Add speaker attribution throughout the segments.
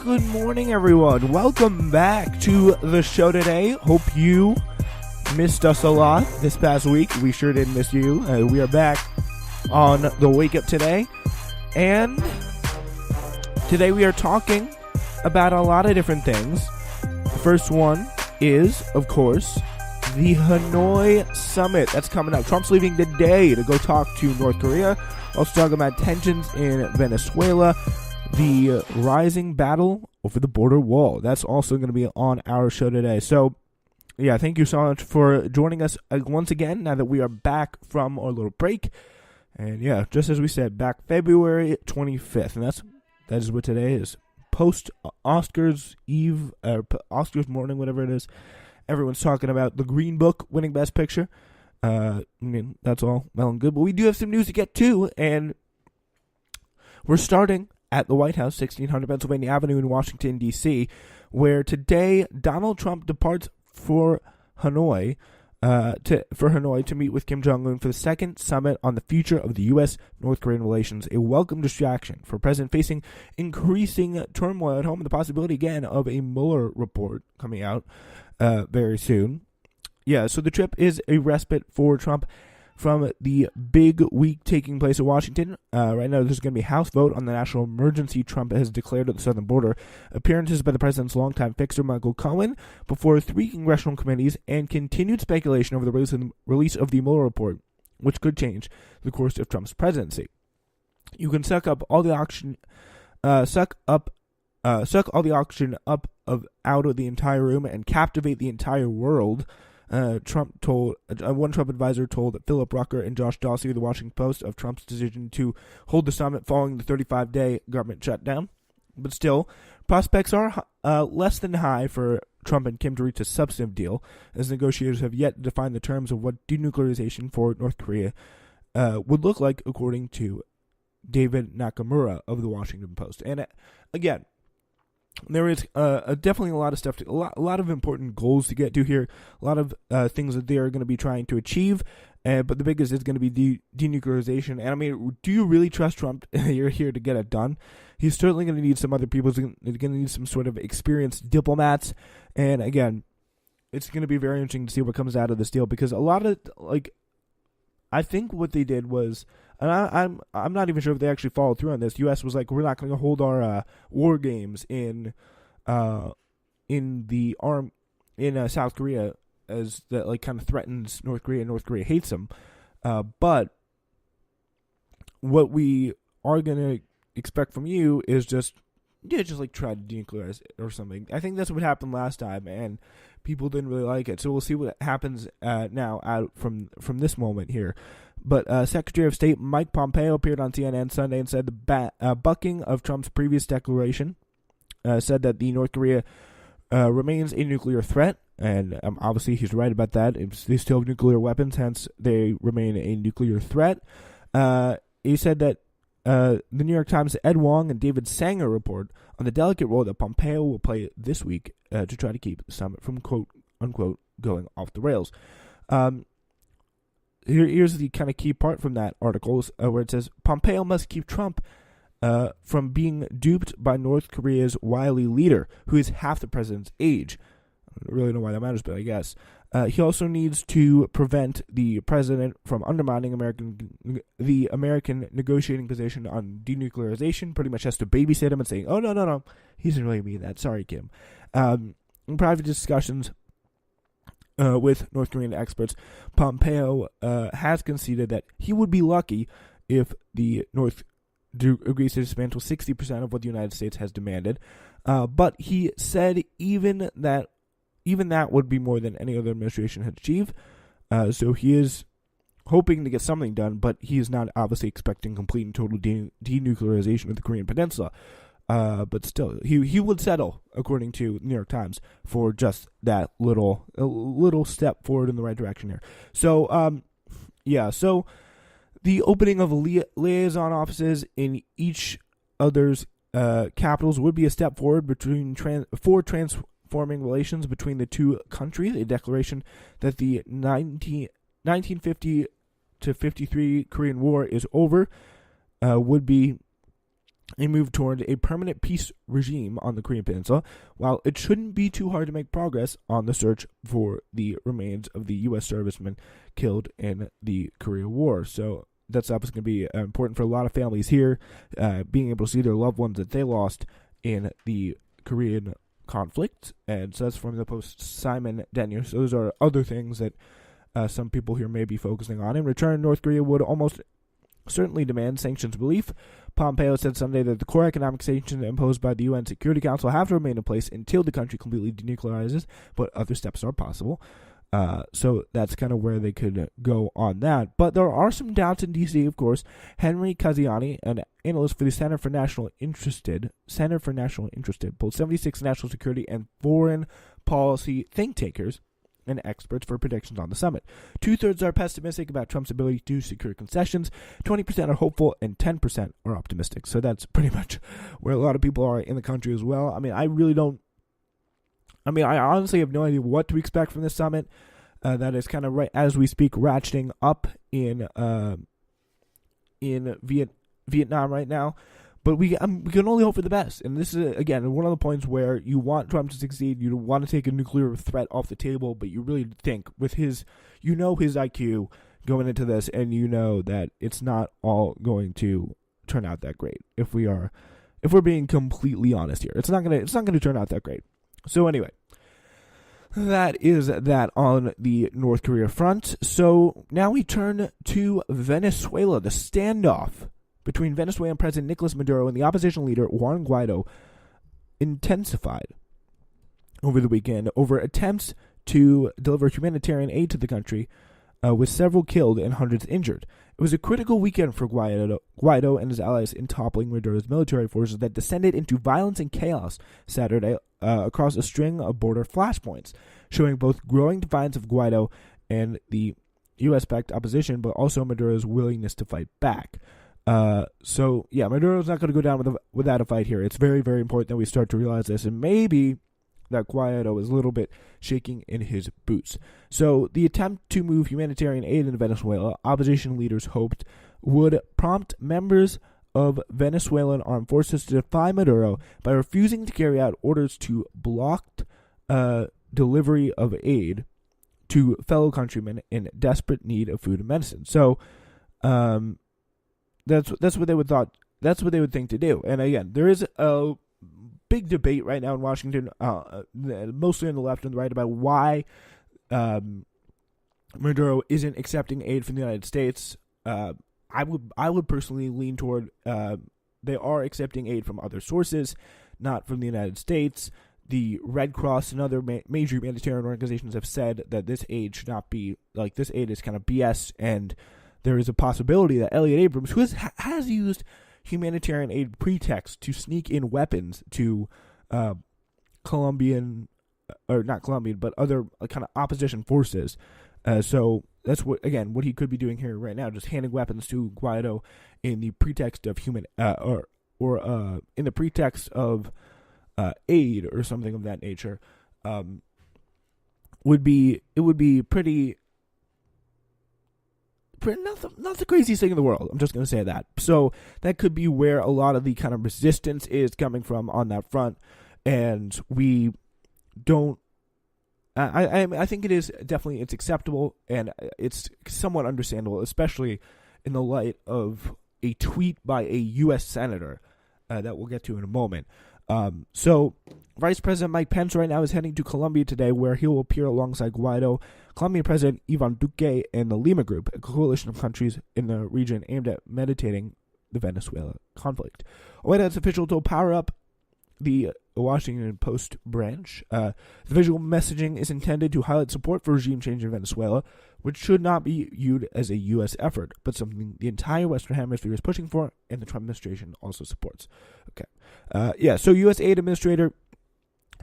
Speaker 1: Good morning, everyone. Welcome back to the show today. Hope you missed us a lot this past week. We sure did miss you. We are back on the Wake Up today. And today we are talking about a lot of different things. The first one is, of course, the Hanoi Summit. That's coming up. Trump's leaving today to go talk to North Korea. Also talking about tensions in Venezuela. The rising battle over the border wall. That's also going to be on our show today. So, yeah, thank you so much for joining us once again now that we are back from our little break. And, yeah, just as we said, back February 25th. And that is what today is. Post-Oscars Eve, Oscars morning, whatever it is. Everyone's talking about the Green Book winning Best Picture. That's all well and good. But we do have some news to get to. And we're starting at the White House, 1600 Pennsylvania Avenue in Washington, D.C., where today Donald Trump departs for Hanoi to meet with Kim Jong-un for the second summit on the future of the U.S.-North Korean relations, a welcome distraction for a president facing increasing turmoil at home and the possibility, again, of a Mueller report coming out very soon. Yeah, so the trip is a respite for Trump from the big week taking place in Washington. Right now, there's going to be a House vote on the national emergency Trump has declared at the southern border, appearances by the president's longtime fixer, Michael Cohen, before 3 congressional committees, and continued speculation over the release of the Mueller report, which could change the course of Trump's presidency. You can suck all the oxygen out of the entire room and captivate the entire world. One Trump advisor told Philip Rucker and Josh Dawsey of the Washington Post of Trump's decision to hold the summit following the 35-day government shutdown. But still, prospects are less than high for Trump and Kim to reach a substantive deal, as negotiators have yet to define the terms of what denuclearization for North Korea would look like, according to David Nakamura of the Washington Post. And again, there is definitely a lot of stuff, a lot of important goals to get to here, a lot of things that they are going to be trying to achieve, but the biggest is going to be denuclearization. And I mean, do you really trust Trump? You're here to get it done. He's certainly going to need some other people. He's going to need some sort of experienced diplomats. And again, it's going to be very interesting to see what comes out of this deal, because a lot of, I think what they did was, and I'm not even sure if they actually followed through on this. The U.S. was like, we're not going to hold our war games in South Korea, as that kind of threatens North Korea, and North Korea hates them. But what we are going to expect from you is just try to denuclearize it or something. I think that's what happened last time, and people didn't really like it. So we'll see what happens now out from this moment here. But Secretary of State Mike Pompeo appeared on CNN Sunday and said the bucking of Trump's previous declaration said that the North Korea remains a nuclear threat. And obviously he's right about that. They still have nuclear weapons, hence they remain a nuclear threat. He said that the New York Times' Ed Wong and David Sanger report on the delicate role that Pompeo will play this week to try to keep the summit from, quote, unquote, going off the rails. Here's the kind of key part from that article where it says, Pompeo must keep Trump from being duped by North Korea's wily leader, who is half the president's age. I don't really know why that matters, but I guess. He also needs to prevent the president from undermining the American negotiating position on denuclearization. Pretty much has to babysit him and say, oh, no, he doesn't really mean that. Sorry, Kim. In private discussions with North Korean experts, Pompeo has conceded that he would be lucky if the North agrees to dismantle 60% of what the United States has demanded. But he said even that would be more than any other administration had achieved. So he is hoping to get something done, but he is not obviously expecting complete and total denuclearization of the Korean Peninsula. But still, he would settle, according to New York Times, for just that little step forward in the right direction here. So, so the opening of liaison offices in each other's capitals would be a step forward for transforming relations between the two countries. A declaration that the 1950 to 53 Korean War is over would be a move toward a permanent peace regime on the Korean Peninsula, while it shouldn't be too hard to make progress on the search for the remains of the U.S. servicemen killed in the Korea War. So that's obviously going to be important for a lot of families here, being able to see their loved ones that they lost in the Korean conflict. And so that's from the Post Simon Denier. So those are other things that some people here may be focusing on. In return, North Korea would almost certainly demand sanctions relief. Pompeo said Sunday that the core economic sanctions imposed by the UN Security Council have to remain in place until the country completely denuclearizes, but other steps are possible. So that's kind of where they could go on that. But there are some doubts in D.C., of course. Henry Kaziani, an analyst for the Center for National Interest, polled 76 national security and foreign policy think tankers and experts for predictions on the summit. 2/3 are pessimistic about Trump's ability to secure concessions, 20% are hopeful, and 10% are optimistic. So that's pretty much where a lot of people are in the country as well. I honestly have no idea what to expect from this summit. That is kind of right as we speak, ratcheting up in Vietnam right now. But we can only hope for the best. And this is, again, one of the points where you want Trump to succeed. You want to take a nuclear threat off the table, but you really think with his IQ going into this, and you know that it's not all going to turn out that great. If we're being completely honest here, it's not gonna turn out that great. So anyway, that is that on the North Korea front. So now we turn to Venezuela. The standoff between Venezuelan President Nicolas Maduro and the opposition leader Juan Guaido intensified over the weekend over attempts to deliver humanitarian aid to the country, with several killed and hundreds injured. It was a critical weekend for Guaido and his allies in toppling Maduro's military forces that descended into violence and chaos Saturday across a string of border flashpoints, showing both growing defiance of Guaido and the U.S.-backed opposition, but also Maduro's willingness to fight back. So Maduro's not going to go down without a fight here. It's very, very important that we start to realize this, and maybe that Guaido is a little bit shaking in his boots. So the attempt to move humanitarian aid into Venezuela, opposition leaders hoped, would prompt members of Venezuelan armed forces to defy Maduro by refusing to carry out orders to block delivery of aid to fellow countrymen in desperate need of food and medicine. So, that's what they would think to do. And again, there is a big debate right now in Washington, mostly on the left and the right, about why Maduro isn't accepting aid from the United States. I would personally lean toward they are accepting aid from other sources, not from the United States. The Red Cross and other major humanitarian organizations have said that this aid should not be, this aid is kind of BS, and there is a possibility that Elliot Abrams, who has used humanitarian aid pretext to sneak in weapons to not Colombian, but other kind of opposition forces. So that's what he could be doing here right now, just handing weapons to Guaido in the pretext of in the pretext of aid or something of that nature. Would be pretty. Not the craziest thing in the world. I'm just going to say that. So that could be where a lot of the kind of resistance is coming from on that front, and we don't. I think it is definitely it's acceptable and it's somewhat understandable, especially in the light of a tweet by a U.S. senator that we'll get to in a moment. So Vice President Mike Pence right now is heading to Colombia today, where he will appear alongside Guaido, Colombian President Ivan Duque, and the Lima Group, a coalition of countries in the region aimed at meditating the Venezuela conflict. A White House official told Power Up, the Washington Post branch, the visual messaging is intended to highlight support for regime change in Venezuela, which should not be viewed as a U.S. effort, but something the entire Western Hemisphere is pushing for, and the Trump administration also supports. Okay. So U.S. Aid Administrator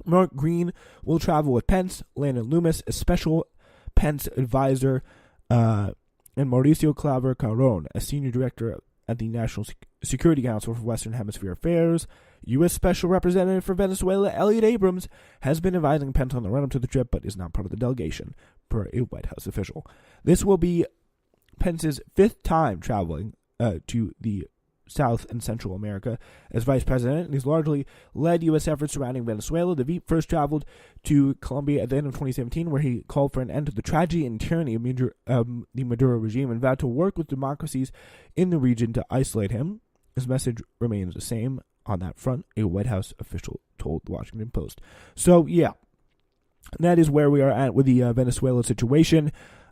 Speaker 1: Mark Green will travel with Pence, Landon Loomis, a special Pence advisor, and Mauricio Claver Caron, a senior director at the National Security Council for Western Hemisphere Affairs. U.S. Special Representative for Venezuela, Elliot Abrams, has been advising Pence on the run-up to the trip, but is not part of the delegation, per a White House official. This will be Pence's fifth time traveling to the South and Central America as vice president, and he's largely led U.S. efforts surrounding Venezuela. The Veep first traveled to Colombia at the end of 2017, where he called for an end to the tragedy and tyranny of the Maduro regime and vowed to work with democracies in the region to isolate him. His message remains the same on that front, a White House official told the Washington Post. So, yeah, that is where we are at with the Venezuela situation.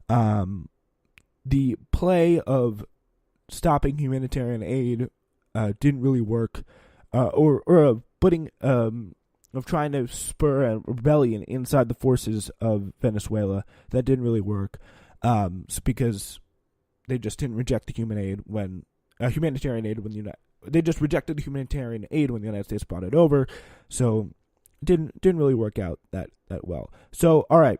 Speaker 1: The play of stopping humanitarian aid didn't really work, or putting of trying to spur a rebellion inside the forces of Venezuela, that didn't really work, because they just didn't reject the humanitarian aid when they just rejected the humanitarian aid when the United States brought it over, so didn't really work out that well. So, all right,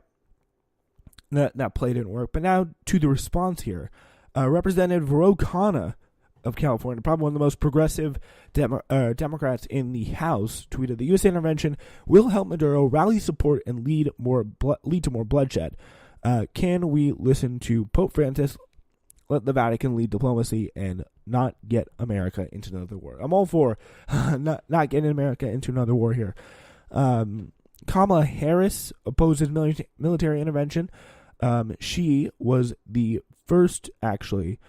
Speaker 1: that play didn't work, but now to the response here. Representative Ro Khanna of California, probably one of the most progressive Democrats in the House, tweeted the U.S. intervention will help Maduro rally support and lead to more bloodshed. Can we listen to Pope Francis? Let the Vatican lead diplomacy and not get America into another war. I'm all for not getting America into another war here. Kamala Harris opposes military intervention. She was the first, actually,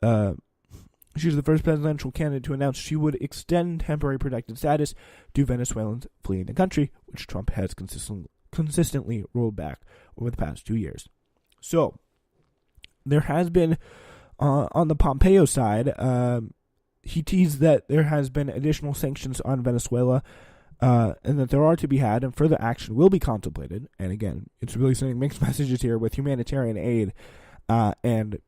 Speaker 1: she was the first presidential candidate to announce she would extend temporary protected status to Venezuelans fleeing the country, which Trump has consistently rolled back over the past 2 years. So, there has been, on the Pompeo side, he teased that there has been additional sanctions on Venezuela, and that there are to be had, and further action will be contemplated. And again, it's really sending mixed messages here with humanitarian aid and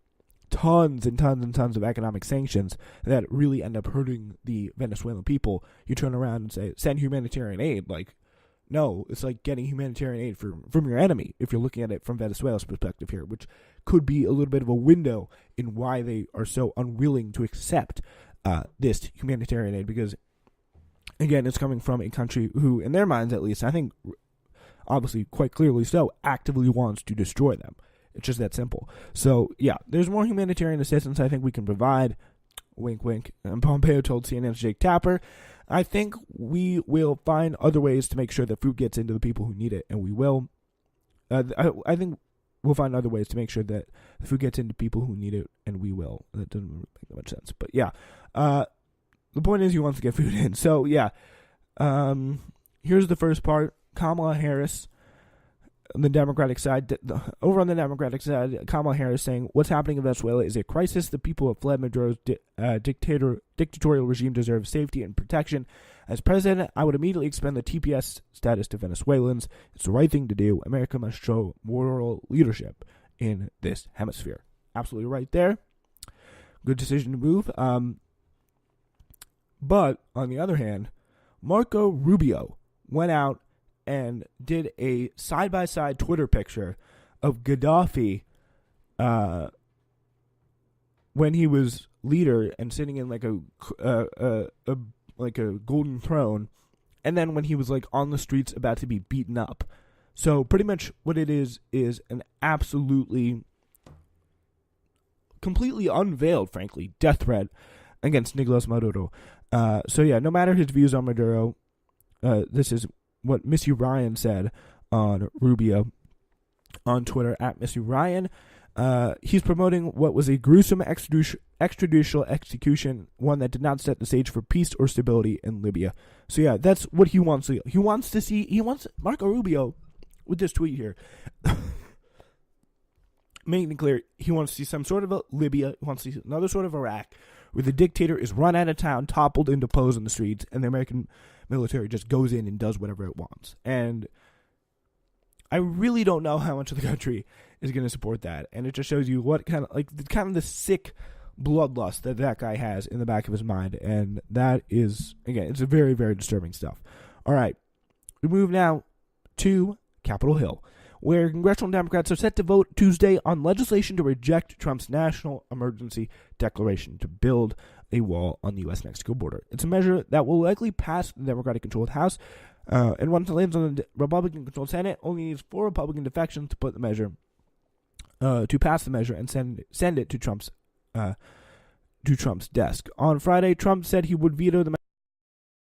Speaker 1: tons and tons and tons of economic sanctions that really end up hurting the Venezuelan people. You turn around and say, send humanitarian aid. Like, no, it's like getting humanitarian aid from your enemy, if you're looking at it from Venezuela's perspective here, which could be a little bit of a window in why they are so unwilling to accept this humanitarian aid, because again, it's coming from a country who, in their minds at least, I think obviously quite clearly so, actively wants to destroy them. It's just that simple. So, yeah, there's more humanitarian assistance I think we can provide. Wink, wink. And Pompeo told CNN's Jake Tapper, I think we will find other ways to make sure that food gets into the people who need it, and we will. I think we'll find other ways to make sure that the food gets into people who need it, and we will. That doesn't make that much sense. But, yeah. The point is he wants to get food in. So, yeah. Here's the first part. Kamala Harris, on the Democratic side, over on the Democratic side, Kamala Harris saying, what's happening in Venezuela is a crisis. The people who have fled Maduro's dictatorial regime deserve safety and protection. As president, I would immediately expand the TPS status to Venezuelans. It's the right thing to do. America must show moral leadership in this hemisphere. Absolutely right there. Good decision to move. But, on the other hand, Marco Rubio went out and did a side-by-side Twitter picture of Gaddafi when he was leader and sitting in like a golden throne, and then when he was like on the streets about to be beaten up. So pretty much what it is an absolutely completely unveiled, frankly, death threat against Nicolas Maduro. So yeah, no matter his views on Maduro, this is what Missy Ryan said on Rubio on Twitter, at Missy Ryan. He's promoting what was a gruesome extrajudicial execution, one that did not set the stage for peace or stability in Libya. So yeah, that's what he wants. He wants Marco Rubio, with this tweet here, making it clear he wants to see some sort of a Libya, he wants to see another sort of Iraq, where the dictator is run out of town, toppled and deposed in the streets, and the American military just goes in and does whatever it wants. And I really don't know how much of the country is going to support that. And it just shows you what kind of the sick bloodlust that guy has in the back of his mind. And that is, again, it's a very, very disturbing stuff. All right. We move now to Capitol Hill, where congressional Democrats are set to vote Tuesday on legislation to reject Trump's national emergency declaration to build a wall on the U.S.-Mexico border. It's a measure that will likely pass the Democratic-controlled House, and once it lands on the Republican-controlled Senate, only needs 4 Republican defections to put the measure, to pass the measure and send it to Trump's to Trump's desk. On Friday, Trump said he would veto the